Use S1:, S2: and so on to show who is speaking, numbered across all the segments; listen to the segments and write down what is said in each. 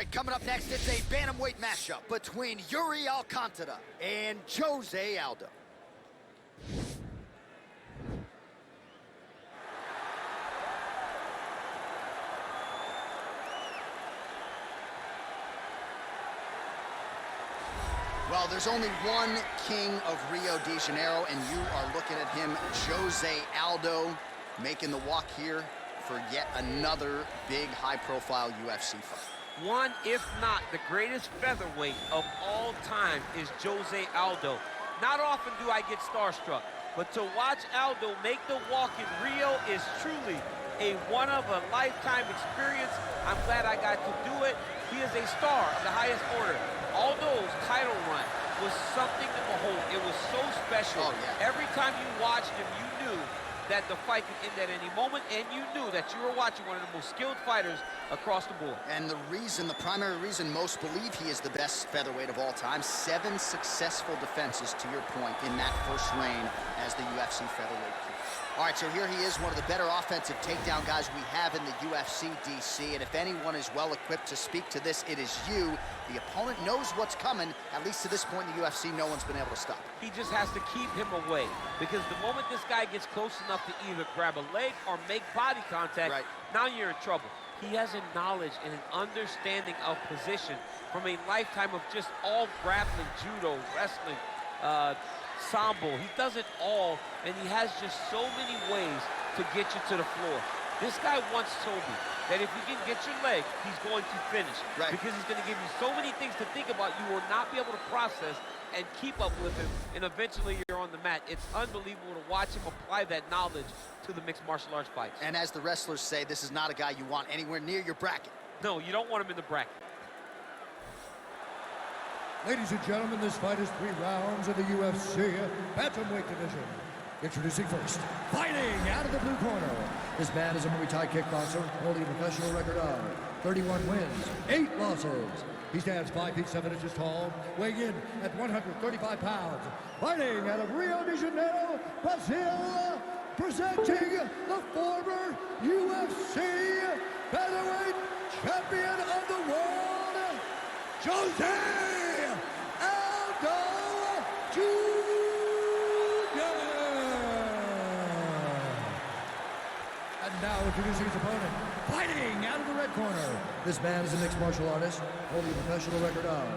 S1: right, coming up next, it's a bantamweight matchup between Iuri Alcantara and Jose Aldo. Well, there's only one king of Rio de Janeiro, and you are looking at him, Jose Aldo, making the walk here for yet another big, high-profile UFC fight.
S2: One, if not the greatest featherweight of all time, is Jose Aldo. Not often do I get starstruck, but to watch Aldo make the walk in Rio is truly a one-of-a-lifetime experience. I'm glad I got to do it. He is a star of the highest order. Aldo's title run was something to behold. It was so special.
S1: Oh, yeah.
S2: Every time you watched him, you knew that the fight could end at any moment, and you knew that you were watching one of the most skilled fighters across the board.
S1: And the primary reason most believe he is the best featherweight of all time, 7 successful defenses, to your point, in that first reign as the UFC featherweight king. All right, so here he is, one of the better offensive takedown guys we have in the UFC, DC, and if anyone is well-equipped to speak to this, it is you. The opponent knows what's coming. At least to this point in the UFC, no one's been able to stop him.
S2: He just has to keep him away, because the moment this guy gets close enough to either grab a leg or make body contact,
S1: right,
S2: now you're in trouble. He has a knowledge and an understanding of position from a lifetime of just all grappling, judo, wrestling, sambo. He does it all, and he has just so many ways to get you to the floor. This guy once told me that if you can get your leg, he's going to finish.
S1: Right.
S2: Because he's going to give you so many things to think about, you will not be able to process and keep up with him, and eventually you're on the mat. It's unbelievable to watch him apply that knowledge to the mixed martial arts fights.
S1: And as the wrestlers say, this is not a guy you want anywhere near your bracket.
S2: No, you don't want him in the bracket.
S3: Ladies and gentlemen, this fight is 3 rounds of the UFC bantamweight division. Introducing first, fighting out of the blue corner. This man is a Muay Thai kickboxer, holding a professional record of 31 wins, 8 losses. He stands 5 feet 7 inches tall, weighing in at 135 pounds. Fighting out of Rio de Janeiro, Brazil, presenting the former UFC featherweight champion of the world, Jose Aldo Jr. And now introducing his opponent, fighting out of the red corner. This man is a mixed martial artist, holding a professional record of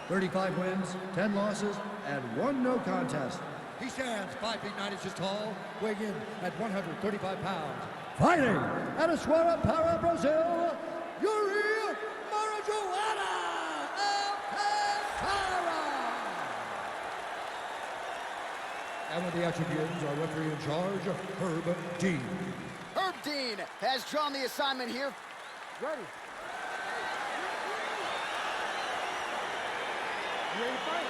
S3: 35 wins, 10 losses, and 1 no contest. He stands 5 feet 9 inches tall, weighing in at 135 pounds. Fighting out of Para, Brazil, Iuri Alcantara. And when the action begins, our referee in charge, Herb Dean.
S1: Herb Dean has drawn the assignment here.
S3: Ready. You ready to fight?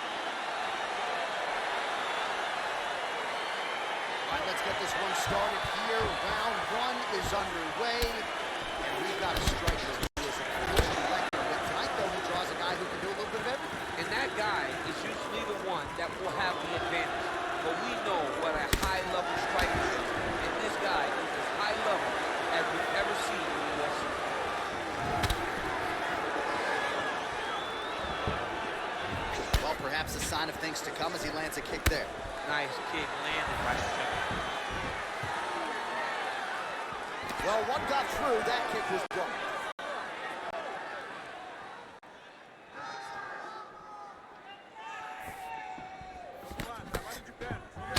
S1: All right, let's get this one started here. Round 1 is underway, and we've got a striker who is a collision record. But tonight, though, he draws a guy who can do a little bit of everything.
S2: And that guy is usually the one that will have the advantage. But we know what a high-level striker is. And this guy is as high level as we've ever seen in the UFC.
S1: Well, perhaps a sign of things to come as he lands a kick there.
S2: Nice kick landed by the center.
S1: Well, one got through. That kick was blocked.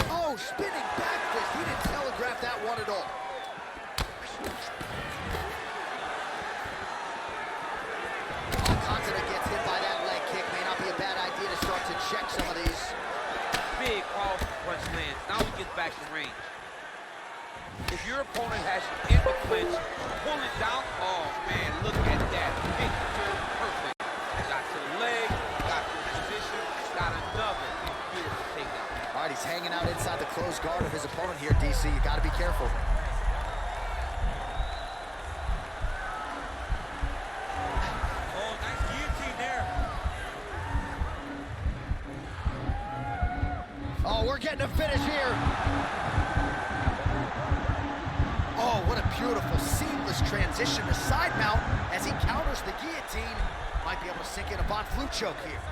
S1: Oh, spinning back fist. He didn't telegraph that one at all. Alcantara gets hit by that leg kick. May not be a bad idea to start to check some of these.
S2: Big, powerful punch lands. Now he gets back to range. If your opponent has you in the clinch, pull it down. Oh, man, look at that. Picture perfect. Got to the leg, got to the position, got another beautiful takedown.
S1: All right, he's hanging out inside the closed guard of his opponent here, DC. You got to be careful.
S2: Oh, nice guillotine there.
S1: Oh, we're getting a finish here. Oh, what a beautiful, seamless transition to side mount as he counters the guillotine. Might be able to sink in a Von Flue choke here.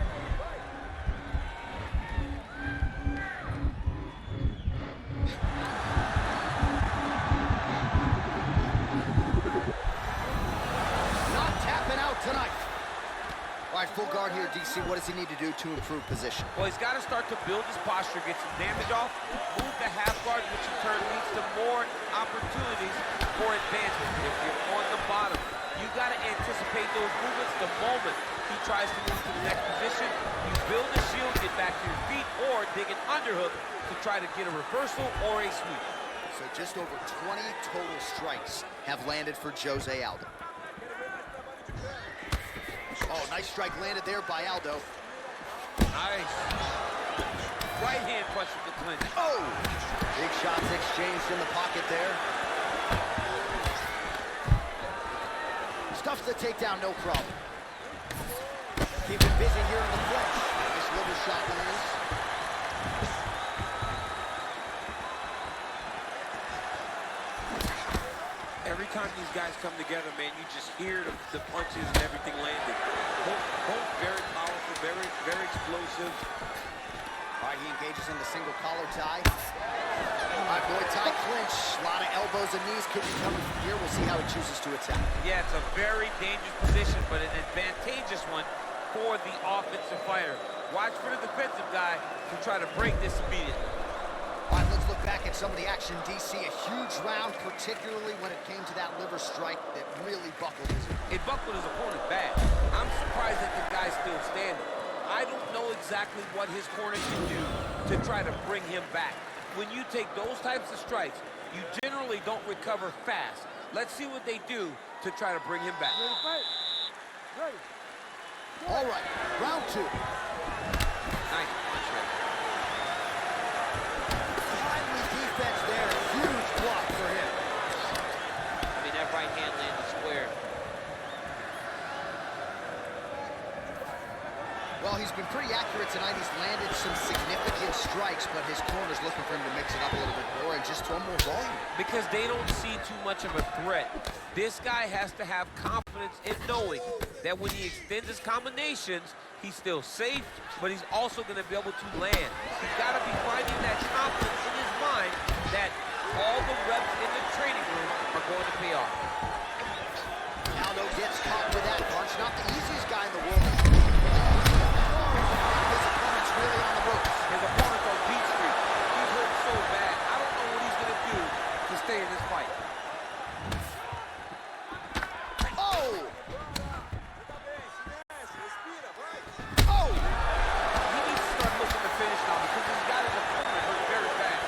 S1: Not tapping out tonight. All right, full guard here, DC. What does he need to do to improve position?
S2: Well, he's got to start to build his posture, get some damage off, move the half guard, which in turn leads to more opportunities for advancement. If you're on the bottom, you got to anticipate those movements the moment he tries to move to the next position. You build a shield, get back to your feet, or dig an underhook to try to get a reversal or a sweep.
S1: So just over 20 total strikes have landed for Jose Aldo. Oh, nice strike landed there by Aldo.
S2: Nice. Right hand punch with the clinch.
S1: Oh! Big shots exchanged in the pocket there. Stuffs the takedown, no problem. Keeping busy here in the flesh. Nice liver shot lands.
S2: Every time these guys come together, man, you just hear the punches and everything landing. Both very powerful, very explosive.
S1: All right, he engages in the single collar tie. All right, Muay Thai clinch. A lot of elbows and knees could be coming from here. We'll see how he chooses to attack.
S2: Yeah, it's a very dangerous position, but an advantageous one for the offensive fighter. Watch for the defensive guy to try to break this immediately.
S1: All right, let's look back at some of the action, DC. A huge round, particularly when it came to that liver strike that really buckled his.
S2: It buckled his opponent bad. I'm surprised that the guy's still standing. I don't know exactly what his corner can do to try to bring him back. When you take those types of strikes, you generally don't recover fast. Let's see what they do to try to bring him back.
S3: Ready.
S1: All right, round two.
S2: Nice punch there.
S1: Timely defense there. Huge block for him.
S2: I mean, that right hand landed square.
S1: Well, he's been pretty accurate tonight. He's landed some significant strikes, but his corner's looking for him to mix it up a little bit more and just throw more volume.
S2: Because they don't see too much of a threat. This guy has to have confidence in knowing that when he extends his combinations, he's still safe, but he's also going to be able to land. He's got to be finding that confidence in his mind that all the reps in the training room are going to pay off.
S1: Aldo gets caught with that punch. Not the easiest guy in the world. His opponent's really on the ropes.
S2: His opponent's on beat street. He's hurt so bad. I don't know what he's going to do to stay in this fight.
S1: Oh! Oh!
S2: He needs to start looking to finish now because he's got his opponent hurt very bad.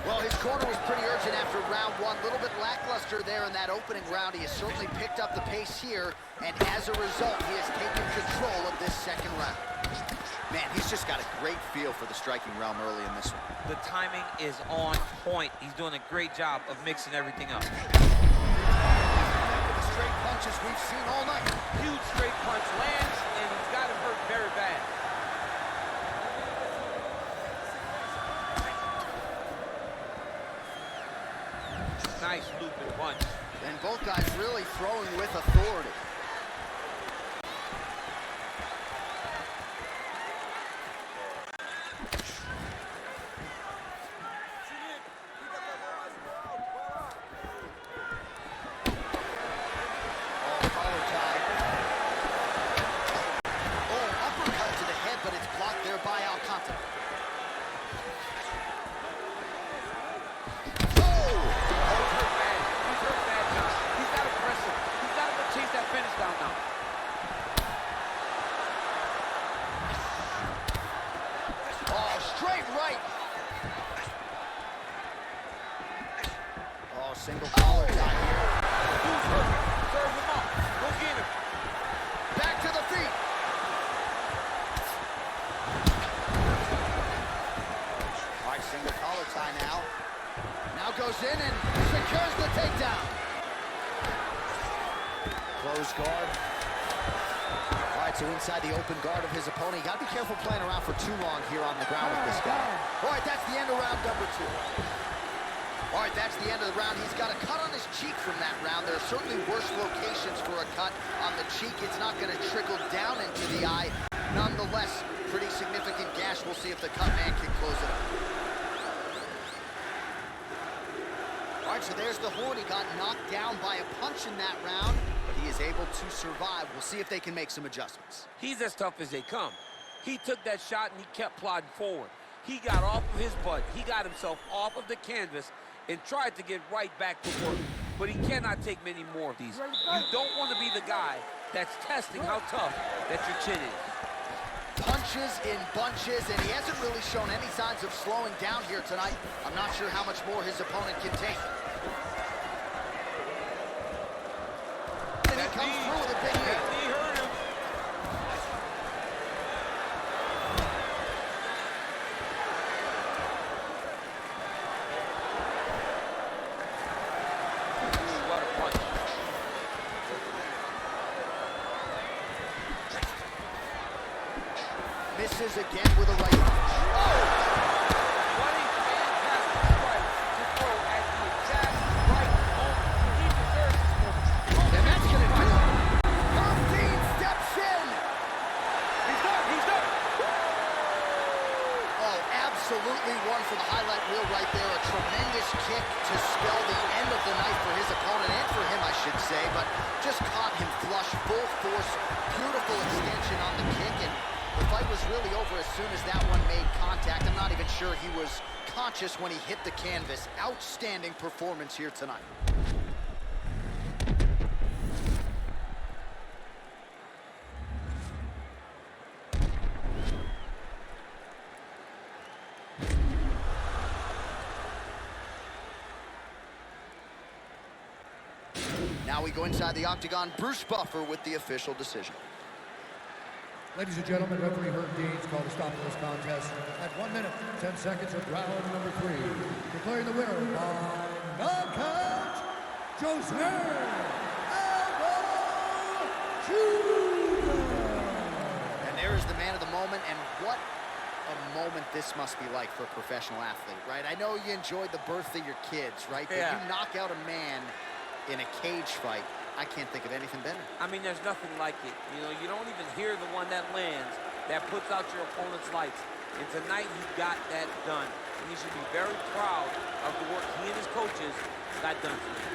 S1: Well, his corner was pretty urgent after round one. A little bit lackluster there in that opening round. He has certainly picked up the pace here, and as a result, he has taken control of this second round. Man, he's just got a great feel for the striking realm early in this one.
S2: The timing is on point. He's doing a great job of mixing everything up.
S1: The straight punches we've seen all night.
S2: Huge straight punch lands, and he's got him hurt very bad. Nice looping punch.
S1: And both guys really throwing with authority. Oh, collar tie. Oh, uppercut to the head, but it's blocked there by Alcantara.
S2: Down now.
S1: Oh, straight right. Oh, single collar tie here.
S2: Who's hurt? Serve him up. Go get him.
S1: Back to the feet. All right, single collar tie now. Now goes in and secures the takedown. Close guard. All right, right, so inside the open guard of his opponent. You got to be careful playing around for too long here on the ground with this guy. All right, that's the end of round number 2. All right, that's the end of the round. He's got a cut on his cheek from that round. There are certainly worse locations for a cut on the cheek. It's not going to trickle down into the eye. Nonetheless, pretty significant gash. We'll see if the cut man can close it up. All right, so there's the Horn. He got knocked down by a punch in that round, but he is able to survive. We'll see if they can make some adjustments.
S2: He's as tough as they come. He took that shot and he kept plodding forward. He got off of his butt. He got himself off of the canvas and tried to get right back to work. But he cannot take many more of these. You don't want to be the guy that's testing how tough that your chin is.
S1: Punches in bunches, and he hasn't really shown any signs of slowing down here tonight. I'm not sure how much more his opponent can take. And he comes through with a big hit.
S2: He hurt him. What a punch.
S1: Misses again with a right.
S2: What a fantastic strike to throw at the exact right moment. He deserves this moment.
S1: And that's going to do it. Dean steps in.
S2: He's done.
S1: Oh, absolutely one for the highlight reel right there. A tremendous kick to spell the end of the night for his opponent, and for him, I should say, but just caught him flush, full force, beautiful extension on the kick, and the fight was really over as soon as that one made contact. I'm not even sure he was conscious when he hit the canvas. Outstanding performance here tonight. Now we go inside the octagon. Bruce Buffer with the official decision.
S3: Ladies and gentlemen, referee Herb Dean's called a stop to this contest at 1 minute, 10 seconds of round number 3. Declaring the winner by knockout, Jose Aldo Jr.
S1: And there is the man of the moment, and what a moment this must be like for a professional athlete, right? I know you enjoyed the birth of your kids, right? But
S2: Yeah.
S1: you knock out a man in a cage fight. I can't think of anything better.
S2: I mean, there's nothing like it. You know, you don't even hear the one that lands, that puts out your opponent's lights. And tonight, he got that done. And he should be very proud of the work he and his coaches got done tonight.